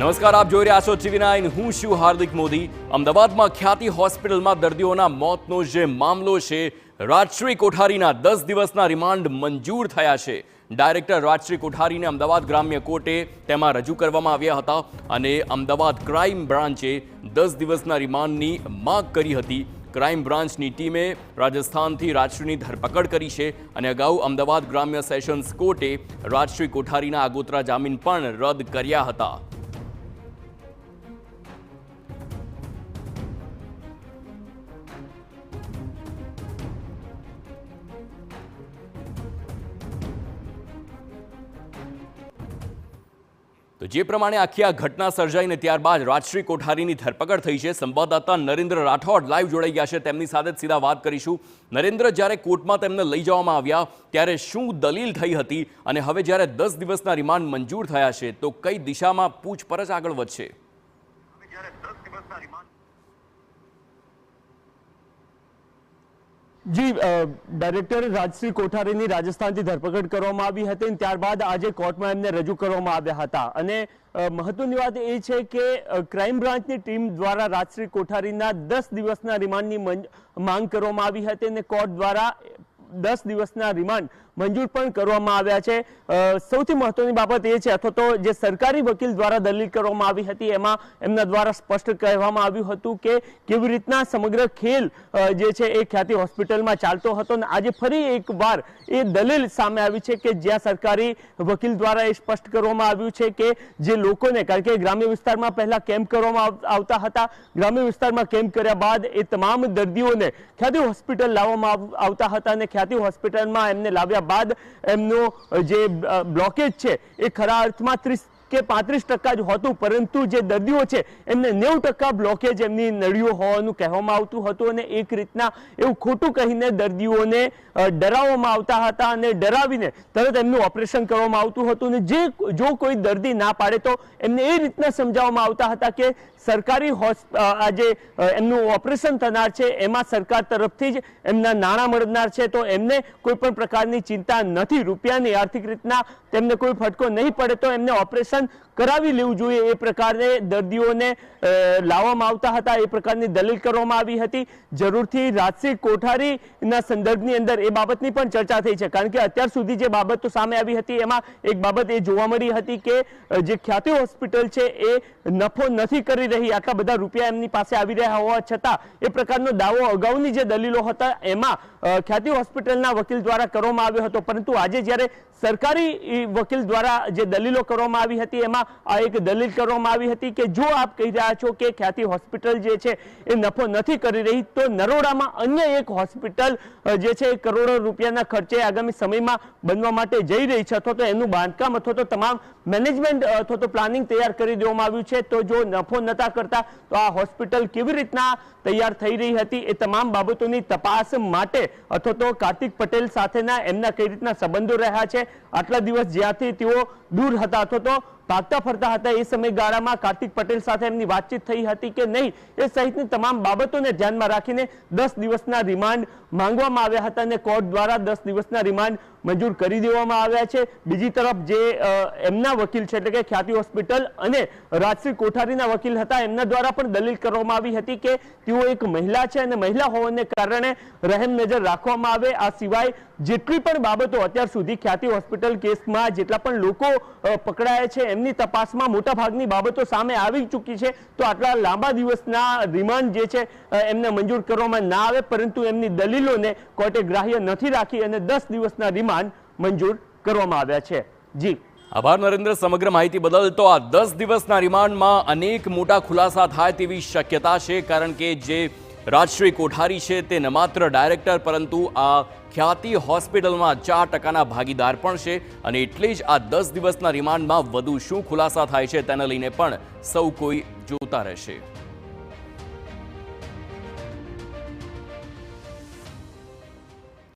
નમસ્કાર, આપ જોઈ રહ્યા છો TV9। હું છું હાર્દિક મોદી। અમદાવાદમાં ખ્યાતિ હોસ્પિટલમાં દર્દીઓના મોતનો જે મામલો છે, રાજશ્રી કોઠારીના 10 દિવસના રિમાન્ડ મંજૂર થયા છે। ડાયરેક્ટર રાજશ્રી કોઠારીને અમદાવાદ ગ્રામ્ય કોર્ટે તેમાં રજૂ કરવામાં આવ્યા હતા અને અમદાવાદ ક્રાઇમ બ્રાન્ચે 10 દિવસના રિમાન્ડની માંગ કરી હતી। ક્રાઇમ બ્રાન્ચની ટીમે રાજસ્થાનથી રાજશ્રીની ધરપકડ કરી છે અને અગાઉ અમદાવાદ ગ્રામ્ય સેશન્સ કોર્ટે રાજશ્રી કોઠારીના આગોતરા જામીન પણ રદ કર્યા હતા। તો જે પ્રમાણે આખી આ ઘટના સર્જાઈને ત્યારબાદ રાજશ્રી કોઠારીની ધરપકડ થઈ છે। સંવાદદાતા નરેન્દ્ર રાઠોડ લાઈવ જોડાઈ ગયા છે, તેમની સાથે સીધા વાત કરીશું। નરેન્દ્ર, જ્યારે કોર્ટમાં તેમને લઈ જવામાં આવ્યા ત્યારે શું દલીલ થઈ હતી અને હવે જ્યારે 10 દિવસના રિમાન્ડ મંજૂર થયા છે તો કઈ દિશામાં પૂછપરછ આગળ વધશે? જી, ડાયરેક્ટર રાજશ્રી કોઠારીની રાજસ્થાનથી ધરપકડ કરવામાં આવી હતી, ત્યારબાદ આજે કોર્ટમાં એમને રજૂ કરવામાં આવ્યા હતા અને મહત્વની વાત એ છે કે ક્રાઇમ બ્રાન્ચની ટીમ દ્વારા રાજશ્રી કોઠારીના 10 દિવસના રિમાન્ડની માંગ કરવામાં આવી હતી અને કોર્ટ દ્વારા 10 દિવસના રિમાન્ડ મંજૂર પણ કરવામાં આવ્યા છે। સૌથી મહત્વની બાબત એ છે, અથવા તો જે સરકારી વકીલ દ્વારા દલીલ કરવામાં આવી હતી એમાં એમના દ્વારા સ્પષ્ટ કહેવામાં આવ્યું હતું કે કેવી રીતના સમગ્ર ખેલ જે છે એ ખ્યાતિ હોસ્પિટલમાં ચાલતો હતો અને આજે ફરી એકવાર એ દલીલ સામે આવી છે કે જ્યાં સરકારી વકીલ દ્વારા એ સ્પષ્ટ કરવામાં આવ્યું છે કે જે લોકોને, કારણ કે ગ્રામ્ય વિસ્તારમાં પહેલા કેમ્પ કરવામાં આવતા હતા, ગ્રામ્ય વિસ્તારમાં કેમ્પ કર્યા બાદ એ તમામ દર્દીઓને ખ્યાતિ હોસ્પિટલ લાવવામાં આવતા હતા અને ખ્યાતિ હોસ્પિટલમાં એમને લાવ્યા બાદ એમનો જે બ્લોકેજ છે એ ખરા અર્થમાં 30 કે 35% જ હતું, પરંતુ જે દર્દીઓ છે એમને 90% બ્લોકેજ એમની નળીઓ હોવાનું કહેવામાં આવતું હતું અને એક રીતના એવું ખોટું કહીને દર્દીઓને ડરાવવામાં આવતા હતા અને ડરાવીને તરત એમનું ઓપરેશન કરવામાં આવતું હતું અને જો કોઈ દર્દી ના પાડે તો એમને એ રીતના સમજાવવામાં આવતા હતા કે સરકારી આજે એમનું ઓપરેશન થનાર છે એમાં સરકાર તરફથી જ એમના નાણાં મળનાર છે, તો એમને કોઈ પણ પ્રકારની ચિંતા નથી, રૂપિયાની આર્થિક રીતના તેમને કોઈ ફટકો નહીં પડે તો એમને ઓપરેશન કરાવી લેવું જોઈએ, એ પ્રકારે દર્દીઓને લાવવામાં આવતા હતા, એ પ્રકારની દલીલ કરવામાં આવી હતી। જરૂરથી રાજશ્રી કોઠારીના સંદર્ભની અંદર એ બાબતની પણ ચર્ચા થઈ છે, કારણ કે અત્યાર સુધી જે બાબતો સામે આવી હતી એમાં એક બાબત એ જોવા મળી હતી કે જે ખ્યાતિ હોસ્પિટલ છે એ નફો નથી કરી રહી, આટલા બધા રૂપિયા એમની પાસે આવી રહ્યા હોવા છતાં એ પ્રકારનો દાવો અગાઉની જે દલીલો હતા એમાં ખ્યાતિ હોસ્પિટલના વકીલ દ્વારા કરવામાં આવ્યો હતો, પરંતુ આજે જ્યારે સરકારી વકીલ દ્વારા જે દલીલો કરવામાં આવી હતી એમાં આ એક દલીલ કરવામાં આવી હતી કે જો આપ કહી રહ્યા છો કે ખ્યાતિ હોસ્પિટલ જે છે એ નફો નથી કરી રહી તો નરોડામાં અન્ય એક હોસ્પિટલ જે છે કરોડો રૂપિયાના ખર્ચે આગામી સમયમાં બનવા માટે જઈ રહી છે, અથવા તો એનું બાંધકામ અથવા તો તમામ મેનેજમેન્ટ અથવા તો પ્લાનિંગ તૈયાર કરી દેવામાં આવ્યું છે, તો જો નફો નતા કરતા તો આ હોસ્પિટલ કેવી રીતના તૈયાર થઈ રહી હતી એ તમામ બાબતોની તપાસ માટે અથવા તો કાર્તિક પટેલ સાથેના એમના કઈ રીતના સંબંધો રહ્યા છે, આટલા દિવસ જ્યાંથી તેઓ દૂર હતા અથવા તો ભાગતા ફરતા હતા એ સમયગાળામાં કાર્તિક પટેલ સાથે એમની વાતચીત થઈ હતી કે નહીં, એ સહિતની તમામ બાબતોને ધ્યાનમાં રાખીને 10 દિવસના રિમાન્ડ માંગવામાં આવ્યા હતા અને કોર્ટ દ્વારા 10 દિવસના રિમાન્ડ મંજૂર કરી દેવામાં આવ્યા છે। બીજી તરફ જે એમના વકીલ છે એટલે કે ખ્યાતિ હોસ્પિટલ અને રાજશ્રી કોઠારીના વકીલ હતા એમના દ્વારા પણ દલીલ કરવામાં આવી હતી કે તેઓ એક મહિલા છે અને મહિલા હોવાને કારણે રહેમ નજર રાખવામાં આવે। આ સિવાય જેટલી પણ બાબતો અત્યાર સુધી ખ્યાતિ હોસ્પિટલ કેસમાં જેટલા પણ લોકો પકડાયા છે એમની તપાસમાં મોટા ભાગની બાબતો સામે આવી ચૂકી છે, તો આટલા લાંબા દિવસના રિમાન્ડ જે છે એમને મંજૂર કરવામાં ના આવે, પરંતુ એમની દલીલોને કોર્ટે ગ્રાહ્ય નથી રાખી અને 10 દિવસના રિમાન્ડ મંજૂર કરવામાં આવ્યા છે। જી, આભાર નરેન્દ્ર સમગ્ર માહિતી બદલ। તો આ 10 દિવસના રિમાન્ડમાં અનેક મોટા ખુલાસા થાય તેવી શક્યતા છે, કારણ કે જે રાજશ્રી કોઠારી છે તે ન માત્ર ડાયરેક્ટર પરંતુ આ ખ્યાતિ હોસ્પિટલમાં 4%ના ભાગીદાર પણ છે અને એટલે જ આ 10 દિવસના રિમાન્ડમાં વધુ શું ખુલાસા થાય છે તેને લઈને પણ સૌ કોઈ જોતા રહેશે।